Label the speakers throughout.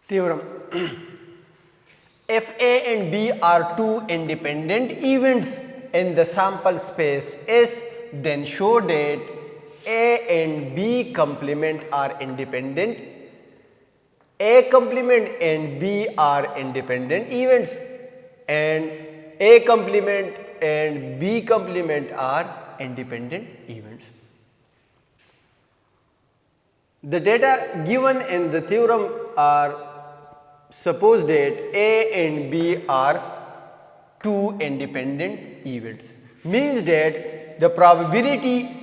Speaker 1: Theorem. If A and B are two independent events in the sample space S, then show that A and B complement are independent. A complement and B are independent events, and A complement and B complement are independent events. The data given in the theorem are: suppose that A and B are two independent events, means that the probability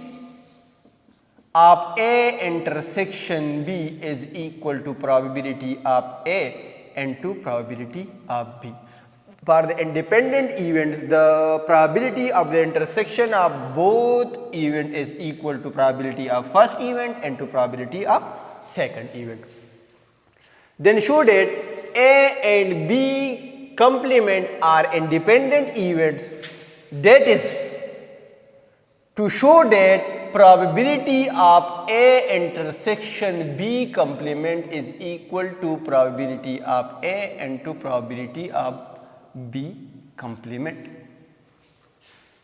Speaker 1: of A intersection B is equal to probability of A into probability of B. For the independent events, the probability of the intersection of both event is equal to probability of first event and to probability of second event. Then show that A and B complement are independent events, that is, to show that probability of A intersection B complement is equal to probability of A and to probability of B complement.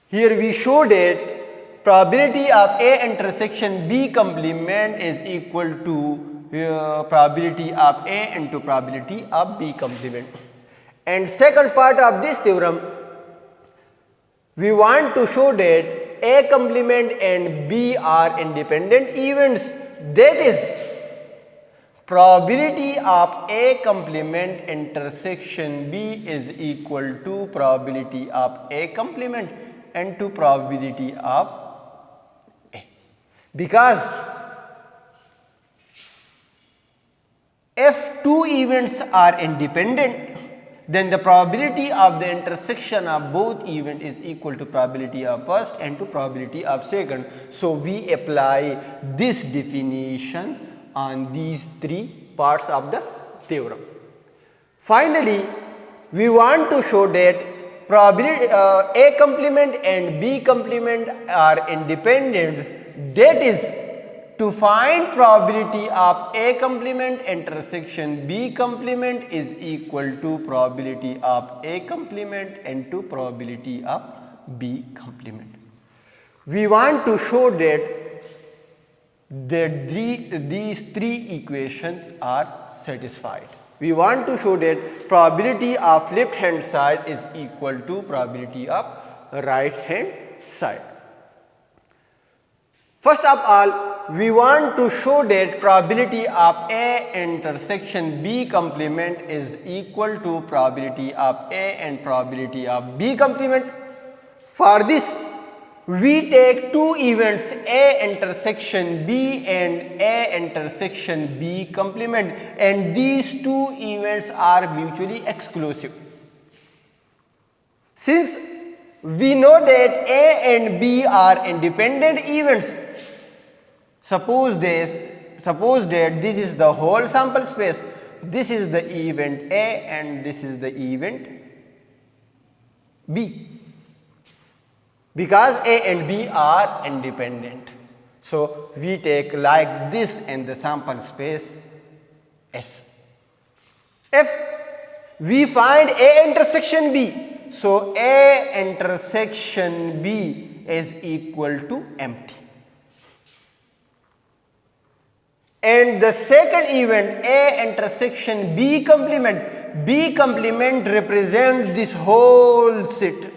Speaker 1: Here we show that probability of A intersection B complement is equal to probability of A into probability of B complement. And second part of this theorem, we want to show that A complement and B are independent events, that is, probability of A complement intersection B is equal to probability of A complement and to probability of A. Because if two events are independent, then the probability of the intersection of both events is equal to probability of first and to probability of second. So we apply this definition on these three parts of the theorem. Finally, we want to show that probability A complement and B complement are independent, that is, to find probability of A complement intersection B complement is equal to probability of A complement and to probability of B complement. We want to show that these three equations are satisfied. We want to show that probability of left hand side is equal to probability of right hand side. First of all, we want to show that probability of A intersection B complement is equal to probability of A and probability of B complement. For this, we take two events A intersection B and A intersection B complement, and these two events are mutually exclusive. Since we know that A and B are independent events, suppose that this is the whole sample space, this is the event A and this is the event B. Because A and B are independent, so we take like this in the sample space S. If we find A intersection B, so A intersection B is equal to empty. And the second event A intersection B complement represents this whole set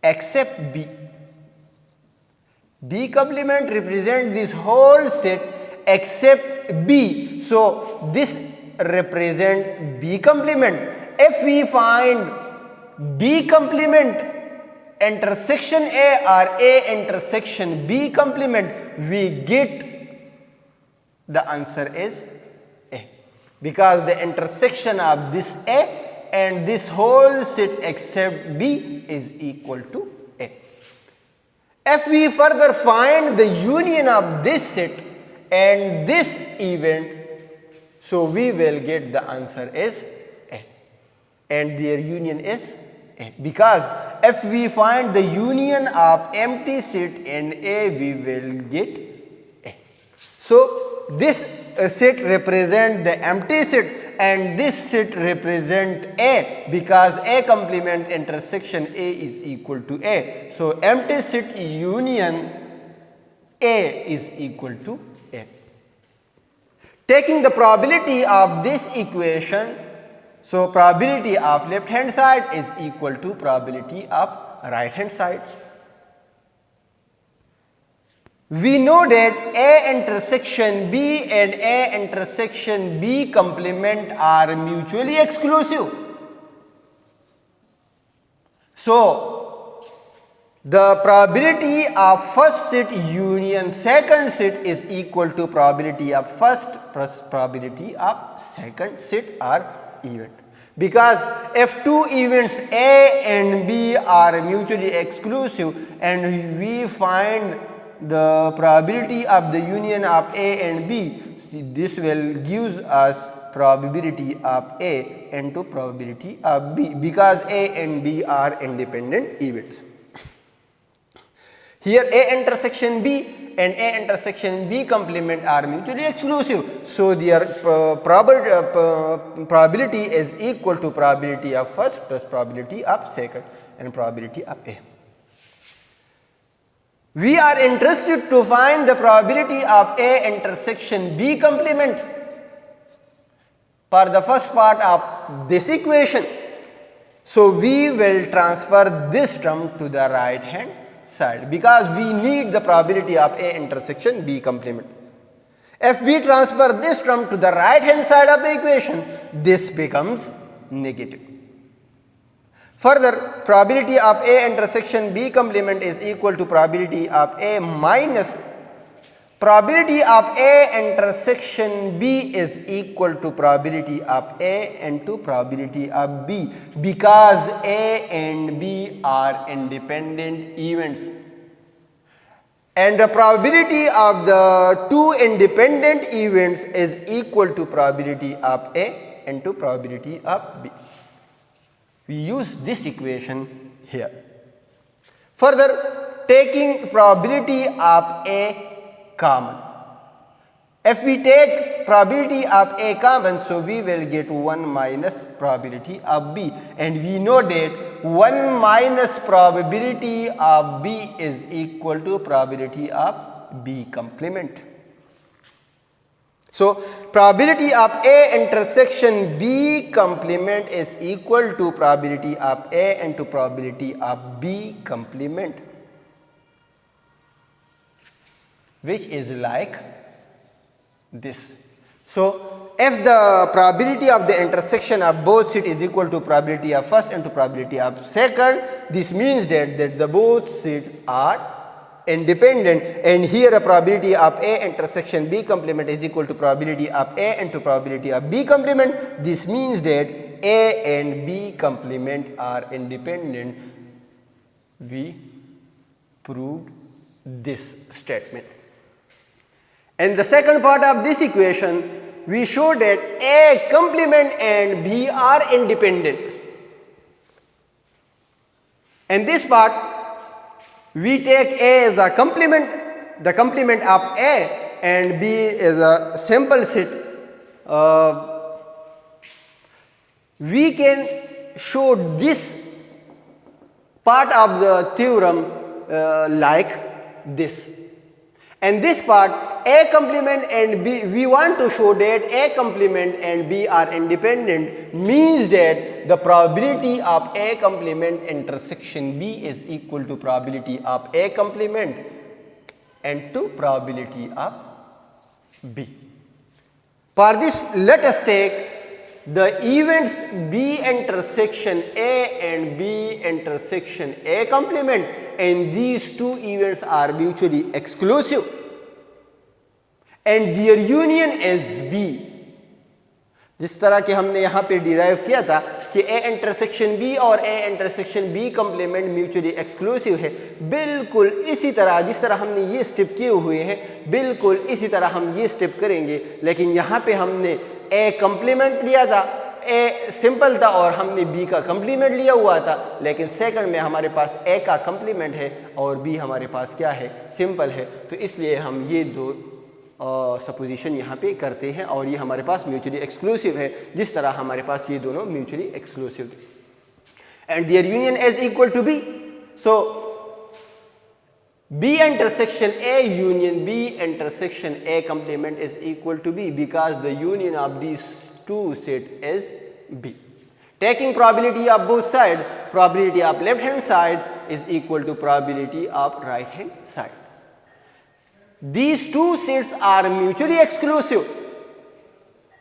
Speaker 1: except B. B complement represents this whole set except B. So this represents B complement. If we find B complement intersection A or A intersection B complement, we get the answer is A, because the intersection of this A and this whole set except B is equal to A. If we further find the union of this set and this event, so we will get the answer is A, and their union is A. Because if we find the union of empty set and A, we will get A. So this set represent the empty set and this set represent A, because A complement intersection A is equal to A. So empty set union A is equal to A. Taking the probability of this equation, so probability of left hand side is equal to probability of right hand side. We know that A intersection B and A intersection B complement are mutually exclusive. So the probability of first set union second set is equal to probability of first plus probability of second set are event. Because if two events A and B are mutually exclusive and we find the probability of the union of A and B, this will gives us probability of A into probability of B, because A and B are independent events. Here A intersection B and A intersection B complement are mutually exclusive, so their probability is equal to probability of first plus probability of second and probability of A. We are interested to find the probability of A intersection B complement for the first part of this equation. So we will transfer this term to the right hand side, because we need the probability of A intersection B complement. If we transfer this term to the right hand side of the equation, this becomes negative. Further, probability of A intersection B complement is equal to probability of A minus probability of A intersection B is equal to probability of A into probability of B, because A and B are independent events. And the probability of the two independent events is equal to probability of A into probability of B. We use this equation here. Further, taking probability of A common. If we take probability of A common, so we will get 1 minus probability of B. And we know that 1 minus probability of B is equal to probability of B complement. So probability of A intersection B complement is equal to probability of A into probability of B complement, which is like this. So if the probability of the intersection of both sets is equal to probability of first into probability of second, this means that the both sets are independent, and here the probability of A intersection B complement is equal to probability of A into probability of B complement. This means that A and B complement are independent. We proved this statement. In the second part of this equation, we show that A complement and B are independent. In this part, we take A as a complement, the complement of A, and B is a sample set. We can show this part of the theorem like this. And this part, A complement and B, we want to show that A complement and B are independent, means that the probability of A complement intersection B is equal to probability of A complement and to probability of B. For this, let us take the events B intersection A and B intersection A complement, and these two events are mutually exclusive and their union is B. जिस तरह के हमने यहाँ पे derive किया था कि A intersection B और A intersection B complement mutually exclusive है, बिल्कुल इसी तरह जिस तरह हमने ये स्टेप किए हुए हैं, बिल्कुल इसी तरह हम ये स्टेप करेंगे। लेकिन यहाँ पे हमने A कंप्लीमेंट लिया था, A सिंपल था और हमने B का कंप्लीमेंट लिया हुआ था, लेकिन सेकंड में हमारे पास A का कंप्लीमेंट है और B हमारे पास क्या है, सिंपल है। तो इसलिए हम ये दो सपोजिशन यहाँ पे करते हैं और ये हमारे पास म्यूचुअली एक्सक्लूसिव है, जिस तरह हमारे पास ये दोनों म्यूचुअली एक्सक्लूसिव थे and their union is equal to B. So B intersection A union B intersection A complement is equal to B because the union of these two set is B. Taking probability of both sides, probability of left hand side is equal to probability of right hand side. These two sets are mutually exclusive.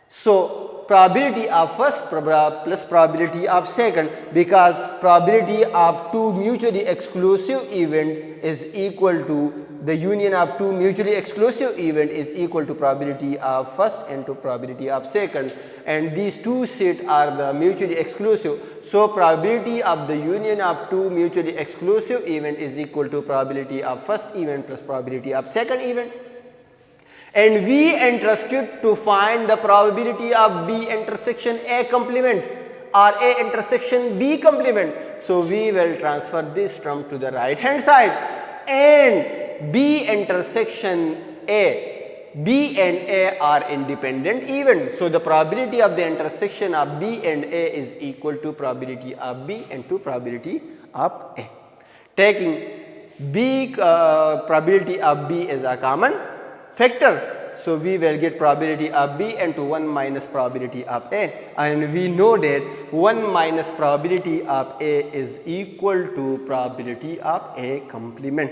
Speaker 1: So probability of first plus probability of second, because probability of two mutually exclusive event is equal to the union of two mutually exclusive event is equal to probability of first and to probability of second, and these two sets are the mutually exclusive. So probability of the union of two mutually exclusive event is equal to probability of first event plus probability of second event. And we entrusted to find the probability of B intersection A complement or A intersection B complement. So we will transfer this term to the right hand side, and B intersection A, B and A are independent event. So the probability of the intersection of B and A is equal to probability of B and to probability of A. Taking B probability of B as a common factor, so we will get probability of B into 1 minus probability of A, and we know that 1 minus probability of A is equal to probability of A complement.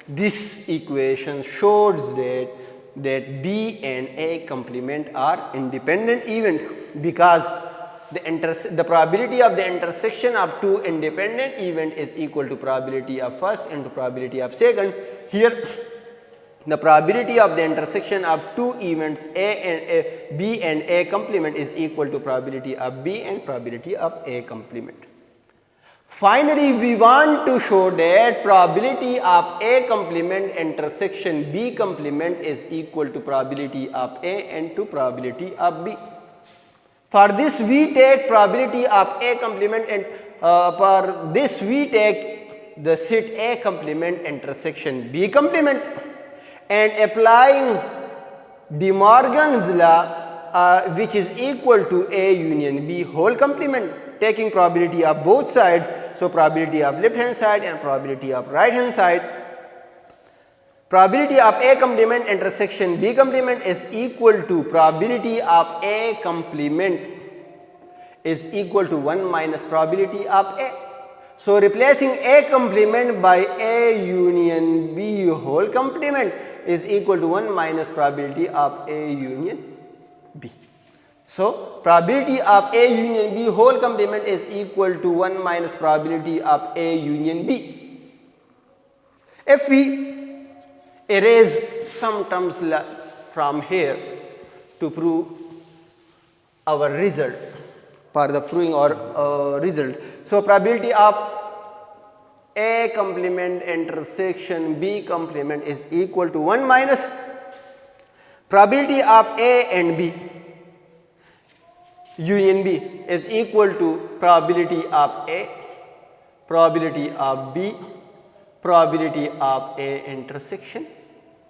Speaker 1: This equation shows that B and A complement are independent event because the probability of the intersection of two independent event is equal to probability of first into probability of second. Here the probability of the intersection of two events B and A complement is equal to probability of B and probability of A complement. Finally, we want to show that probability of A complement intersection B complement is equal to probability of A and to probability of B. For this we take probability of A complement, and for this we take the set A complement intersection B complement, and applying De Morgan's law, which is equal to A union B whole complement, taking probability of both sides, so probability of left hand side and probability of right hand side. Probability of A complement intersection B complement is equal to probability of A complement is equal to 1 minus probability of A. So replacing A complement by A union B whole complement is equal to 1 minus probability of A union B. So probability of A union B whole complement is equal to 1 minus probability of A union B. If we erase some terms from here to prove our result, for the proving our result, so probability of A complement intersection B complement is equal to 1 minus probability of A and B union B is equal to probability of A, probability of B, probability of A intersection